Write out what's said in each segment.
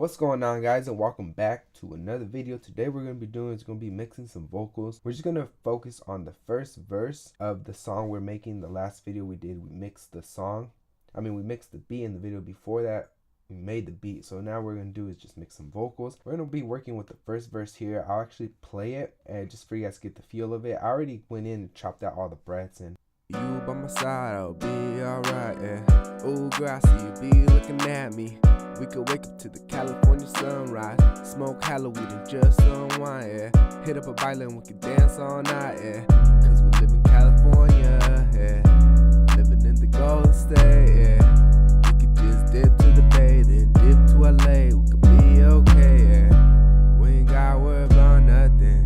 What's going on, guys, and welcome back to another video. Today we're going to be mixing some vocals. We're just going to focus on the first verse of the song we're making. The last video we did, we mixed the song. We mixed the beat. In the video before that, we made the beat. So now what we're going to do is just mix some vocals. We're going to be working with the first verse here. I'll actually play it and just for you guys to get the feel of it. I already went in and chopped out all the breaths and you by my side, I'll be alright, yeah. Oh, girl, I see you be looking at me. We could wake up to the California sunrise, smoke Halloween and just unwind, yeah. Hit up a violin, we could dance all night, yeah. Cause we live in California, yeah. Living in the Golden State, yeah. We could just dip to the bay, then dip to LA, we could be okay, yeah. We ain't gotta worry about nothing.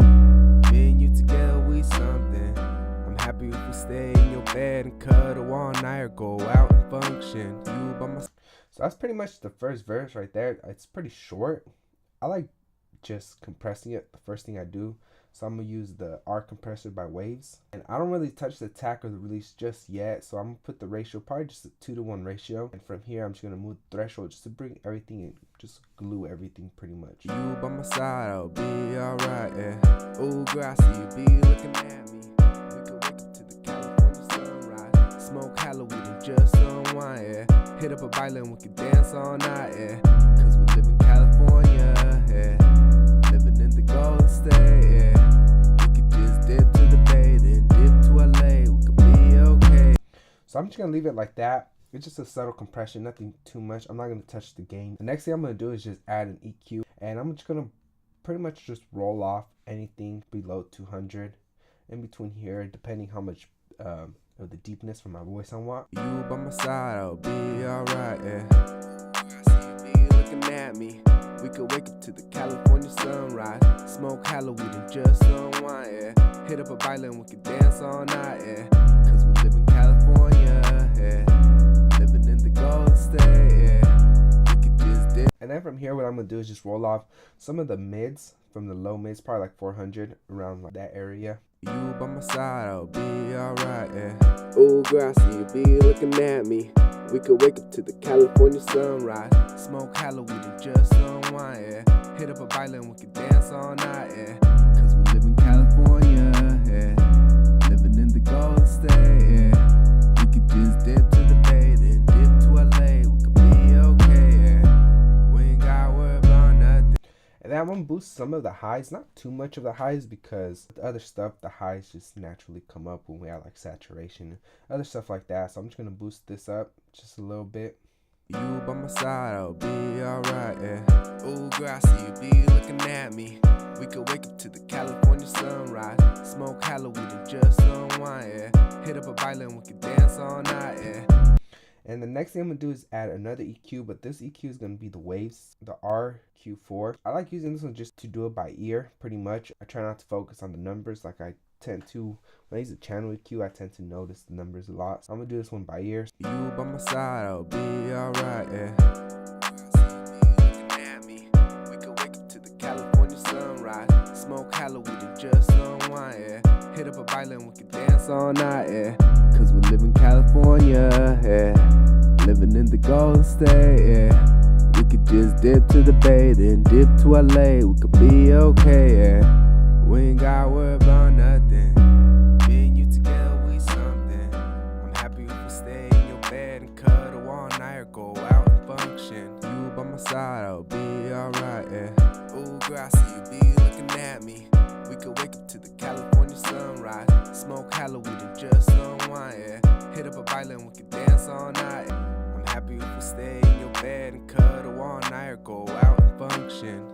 Me and you together, we something. I'm happy if we stay in your bed and cuddle all night or go out and function. You by my. So that's pretty much the first verse right there. It's pretty short. I like just compressing it the first thing I do. So I'm going to use the R compressor by Waves. And I don't really touch the attack or the release just yet. So I'm going to put the ratio, probably just a 2-to-1 ratio. And from here, I'm just going to move the threshold just to bring everything in. Just glue everything pretty much. You by my side, I'll be alright, yeah. Oh, girl, I see you be looking at me. We could wake up to the California sunrise, smoke Halloween and just unwind, yeah. Hit up a violin, we could dance all night, yeah. Cause we live in California, yeah. Living in the Golden State, yeah. We could just dip to the bay, then dip to LA, we could be okay. So I'm just going to leave it like that. It's just a subtle compression, nothing too much. I'm not going to touch the gain. The next thing I'm going to do is just add an EQ. And I'm just going to pretty much just roll off anything below 200 in between here, depending how much of the deepness from my voice I want. You by my side, I'll be alright, yeah. I see you be looking at me. We could wake up to the California sunrise, smoke Halloween and just unwind, yeah. Hit up a violin, we could dance all night, yeah. Cause we live in California, yeah. Living in the Golden State, yeah. We could just dip. And then from here, what I'm gonna do is just roll off some of the mids from the low mids, probably like 400 around like that area. You by my side, I'll be alright, yeah. Oh, girl, I see you be looking at me. We could wake up to the California sunrise, smoke Halloween and just unwind, yeah. Hit up a violin, we could dance all night, yeah. Cause we live in California, yeah. Living in the Golden State, yeah. We could just dip to the bay, then dip to LA, we could be okay, yeah. We ain't gotta worry about nothing. And then I'm going to boost some of the highs, not too much of the highs because with the other stuff, the highs just naturally come up when we have like saturation, other stuff like that. So I'm just going to boost this up just a little bit. You by my side, I'll be alright, yeah. Oh, girl, I see you be looking at me. We could wake up to the California sunrise, smoke Halloween and just unwind, yeah. Hit up a violin, we could dance all night, yeah. And the next thing I'm going to do is add another EQ, but this EQ is going to be the Waves, the RQ4. I like using this one just to do it by ear, pretty much. I try not to focus on the numbers like I tend to. When I use a channel EQ, I tend to notice the numbers a lot. So I'm going to do this one by ear. You by my side, I'll be alright, yeah. Looking at me. We could wake up to the California sunrise, smoke Halloween and just unwind, yeah. Hit up a violin, we could dance all night, yeah. Cause we live in California, yeah. Living in the Golden State, yeah. We could just dip to the bay, then dip to LA, we could be okay, yeah. We ain't gotta worry about nothing. Me and you together, we something. I'm happy if we stay in your bed and cuddle all night or go out and function. You by my side, I'll be alright, yeah. Oh, girl, I see you be looking at me. We could wake up to the California sunrise, smoke Halloween and just unwind, yeah. Hit up a violin, we could dance all night. I'm happy if we stay in your bed and cuddle all night or go out and function.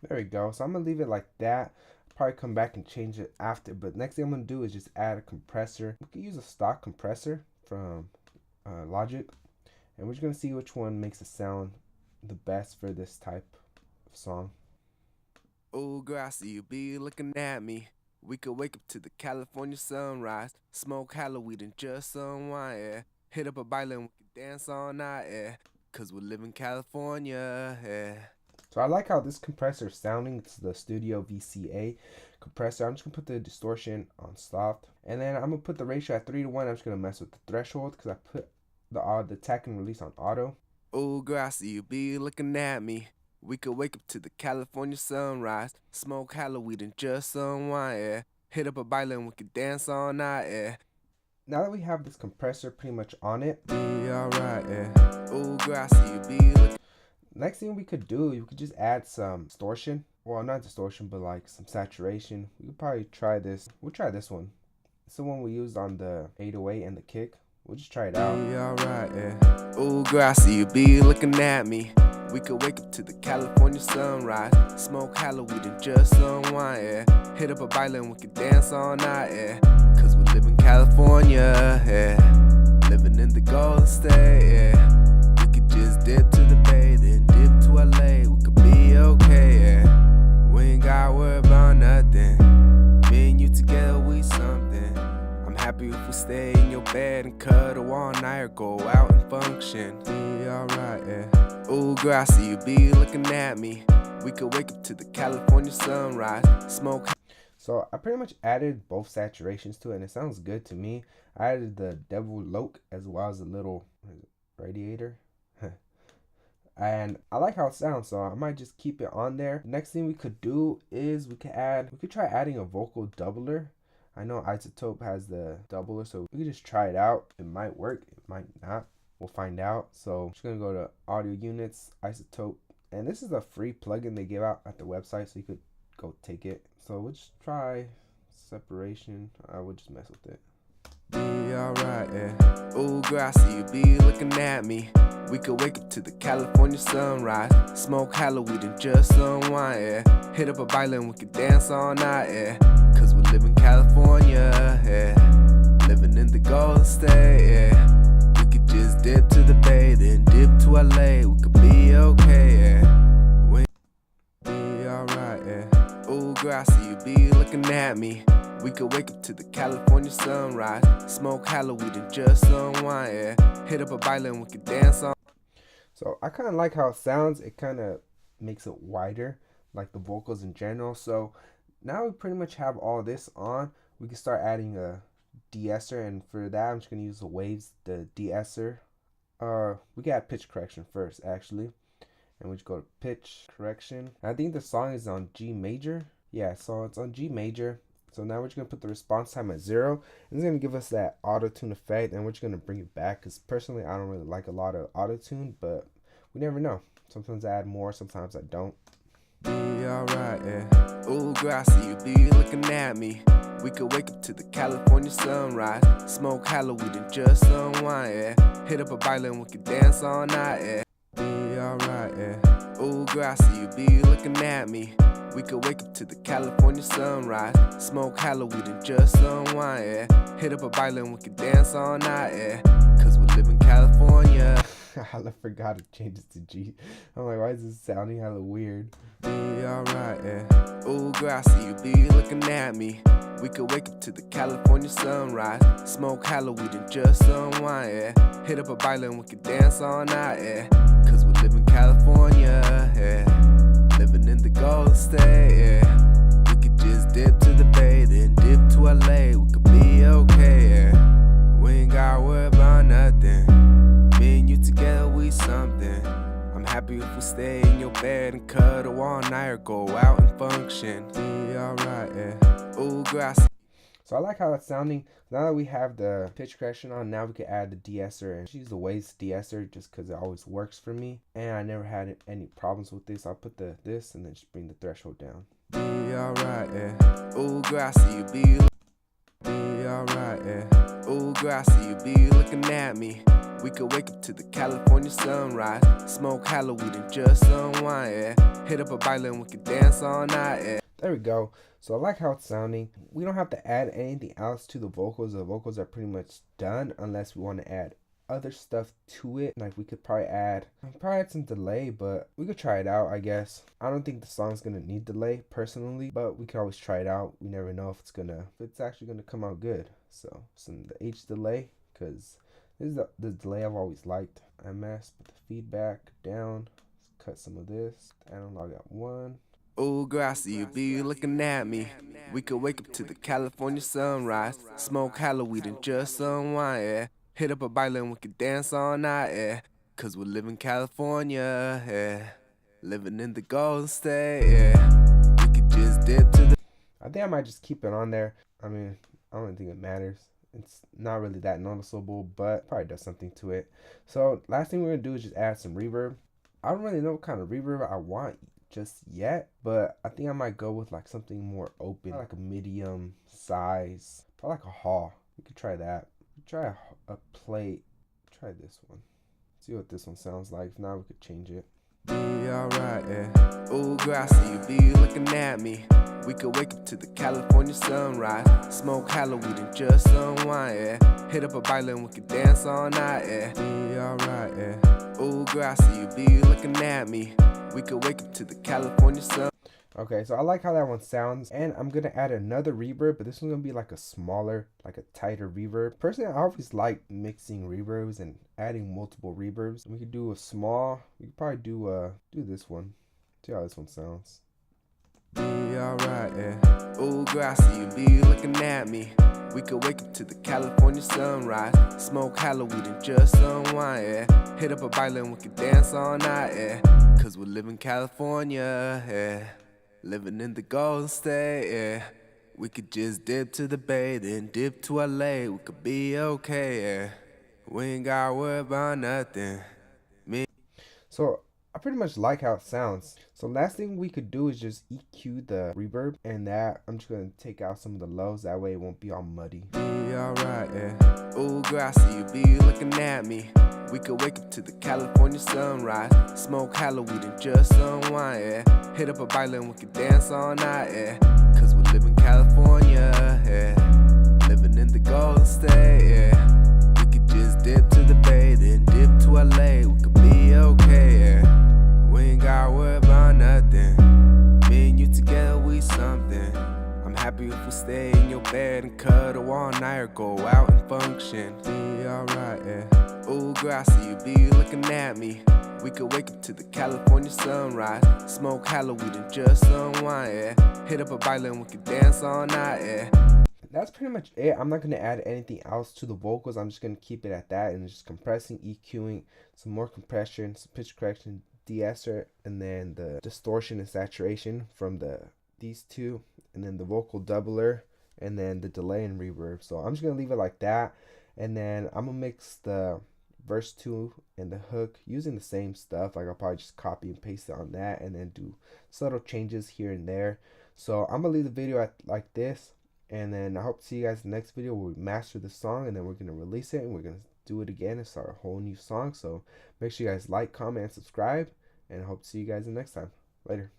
There we go. So I'm going to leave it like that. Probably come back and change it after. But next thing I'm going to do is just add a compressor. We can use a stock compressor from Logic. And we're just going to see which one makes it sound the best for this type of song. Oh, girl, I see you be looking at me. We could wake up to the California sunrise, smoke Halloween and just unwind, yeah. Hit up a violin, we could dance all night, yeah. Cause we live in California, yeah. So I like how this compressor is sounding. It's the Studio VCA compressor. I'm just going to put the distortion on soft. And then I'm going to put the ratio at 3-to-1. I'm just going to mess with the threshold because I put the attack and release on auto. Oh, girl, I see you be looking at me. We could wake up to the California sunrise, smoke hollow weed and just unwind, yeah. Hit up a violin, we could dance all night, yeah. Now that we have this compressor pretty much on it, Be alright, yeah. Ooh, girl, I see you be looking. next thing we could do, you could just add some distortion. Well, not distortion, but like some saturation. We could probably try this. We'll try this one. It's the one we used on the 808 and the kick. We'll just try it out. Be alright, yeah. Ooh, girl, I see you be looking at me. We could wake up to the California sunrise, smoke hollow weed and just unwind, yeah. Hit up a violin, we could dance all night, yeah. Cause we live in California, yeah. Living in the Golden State, yeah. We could just dip to the bay, then dip to LA. We could be okay, yeah. We ain't gotta worry about nothing. Me and you together, we something. I'm happy if we stay in your bed and cuddle all night or go out and function. Be alright, yeah. Ooh, girl, I see you be looking at me. We could wake up to the California sunrise, smoke. So I pretty much added both saturations to it, and it sounds good to me. I added the devil loke as well as a little radiator. And I like how it sounds, so I might just keep it on there. Next thing we could do is we could try adding a vocal doubler. I know iZotope has the doubler, so we could just try it out. It might work, it might not. We'll find out. So I'm just gonna go to audio units, iZotope, and this is a free plugin they give out at the website, so you could go take it. So we'll just try separation. I would just mess with it. Be alright, yeah. Ooh, girl, I see you be looking at me. We could wake up to the California sunrise, smoke hollow weed and just unwind, yeah. Hit up a violin, we could dance all night, yeah. Cause we live in California, yeah. Living in the Golden State, yeah. Just dip to the bay, then dip to LA. We could be okay, yeah. We be alright, yeah. Ooh, girl, I see you be looking at me. We could wake up to the California sunrise, smoke hollow weed and just unwind, yeah. Hit up a violin, we could dance on. So I kind of like how it sounds. It kind of makes it wider, like the vocals in general. So now we pretty much have all this on. We can start adding a de-esser, and for that I'm just gonna use the waves, the de-esser. We got pitch correction first actually, and we just go to pitch correction. I think the song is on G major. Yeah, so it's on G major. So now we're just gonna put the response time at 0, and it's gonna give us that auto-tune effect, and we're just gonna bring it back because personally I don't really like a lot of auto-tune, but we never know. Sometimes I add more, sometimes I don't. Be alright, yeah. Ooh, girl, I see you be looking at me. We could wake up to the California sunrise, smoke hollow weed and just unwind, yeah. Hit up a violin, we could dance all night, yeah. Be alright, yeah. Ooh, girl, I see you be looking at me. We could wake up to the California sunrise, smoke hollow weed and just unwind, yeah. Hit up a violin, we could dance all night, yeah. Cause we live in California. I forgot to change it to G. I'm like, why is this sounding hella weird? Be alright, yeah. Ooh, girl, I see you be looking at me. We could wake up to the California sunrise, smoke hollow weed and just unwind, yeah. Hit up a violin, we could dance all night, yeah. Cause we live in California, yeah. Living in the Golden State, yeah. We could just dip to the bay, then dip to LA. We could be okay, yeah. We ain't gotta worry about nothing. Me and you together, we something. I'm happy if we stay in your bed and cuddle all night or go out and function. Be alright, yeah. Ooh, grass. So I like how it's sounding. Now that we have the pitch correction on, now we can add the de-esser, and use the waves de-esser just because it always works for me, and I never had any problems with this. I'll put this and then just bring the threshold down. Be alright, yeah. Ooh, grass, you be alright, yeah. Ooh, grass, you be looking at me. We could wake up to the California sunrise, smoke hollow weed and just unwind, yeah. Hit up a violin, we could dance all night, yeah. There we go. So I like how it's sounding. We don't have to add anything else to the vocals. The vocals are pretty much done unless we want to add other stuff to it. Like we could probably add some delay, but we could try it out, I guess. I don't think the song's gonna need delay personally, but we can always try it out. We never know if it's actually gonna come out good. So some the H delay, because this is the delay I've always liked. MS, put the feedback down. Let's cut some of this. Analog at 1. Ooh, girl, I see you be looking at me. We could wake up to the California sunrise, smoke hollow weed and just unwind, yeah. Hit up a violin, we could dance all night, yeah. Cause we live in California, yeah. Living in the Golden State, yeah. We could just dip to the. I think I might just keep it on there. I mean, I don't think it matters. It's not really that noticeable, but probably does something to it. So last thing we're gonna do is just add some reverb. I don't really know what kind of reverb I want just yet, but I think I might go with like something more open, like a medium size, probably like a haw. We could try that. Try a plate. Try this one. See what this one sounds like. If not, we could change it. Be alright, yeah. Ooh, girl, I see you be looking at me. We could wake up to the California sunrise. Smoke Halloween and just unwind, yeah. Hit up a violin, we could dance all night, yeah. Be alright, yeah. Ooh, girl, I see you be looking at me. We could wake up to the California sun. Okay, so I like how that one sounds, and I'm gonna add another reverb, but this one's gonna be like a smaller, like a tighter reverb. Personally, I always like mixing reverbs and adding multiple reverbs. We could do a small. We could probably do this one. See how this one sounds. Be alright, yeah. Ooh, girl, I see you be looking at me. We could wake up to the California sunrise. Smoke Halloween and just unwind, yeah. Hit up a violin, we could dance all night, yeah. Cause we live in California, yeah. Living in the Golden State, yeah. We could just dip to the bay, then dip to LA. We could be okay, yeah. We ain't gotta worry about nothing. So I pretty much like how it sounds. So last thing we could do is just EQ the reverb, and that I'm just gonna take out some of the lows. That way it won't be all muddy. Be alright, yeah. Ooh, girl, I see you be looking at me. We could wake up to the California sunrise. Smoke Halloween and just unwind, yeah. Hit up a violin, we could dance all night, yeah. Cause we live in California, yeah. Living in the Golden State, yeah. We could just dip to the bay, then dip to LA. We could be okay, yeah. We ain't gotta worry about nothing. Me and you together, we something. I'm happy if we stay in your bed and cuddle all night or go out and function. Be alright, yeah. Ooh, girl, I see you be looking at me. We could wake up to the California sunrise. Smoke Halloween and just unwind, yeah. Hit up a violin, we could dance all night, yeah. That's pretty much it. I'm not gonna add anything else to the vocals. I'm just gonna keep it at that and just compressing, EQing, some more compression, some pitch correction, de-esser, and then the distortion and saturation from these two, and then the vocal doubler, and then the delay and reverb. So I'm just gonna leave it like that, and then I'm gonna mix the verse 2 and the hook using the same stuff. Like I'll probably just copy and paste it on that, and then do subtle changes here and there. So I'm gonna leave the video at like this, and then I hope to see you guys in the next video where we master the song, and then we're gonna release it and we're gonna do it again and start a whole new song. So make sure you guys like, comment, and subscribe, and I hope to see you guys in the next time. Later.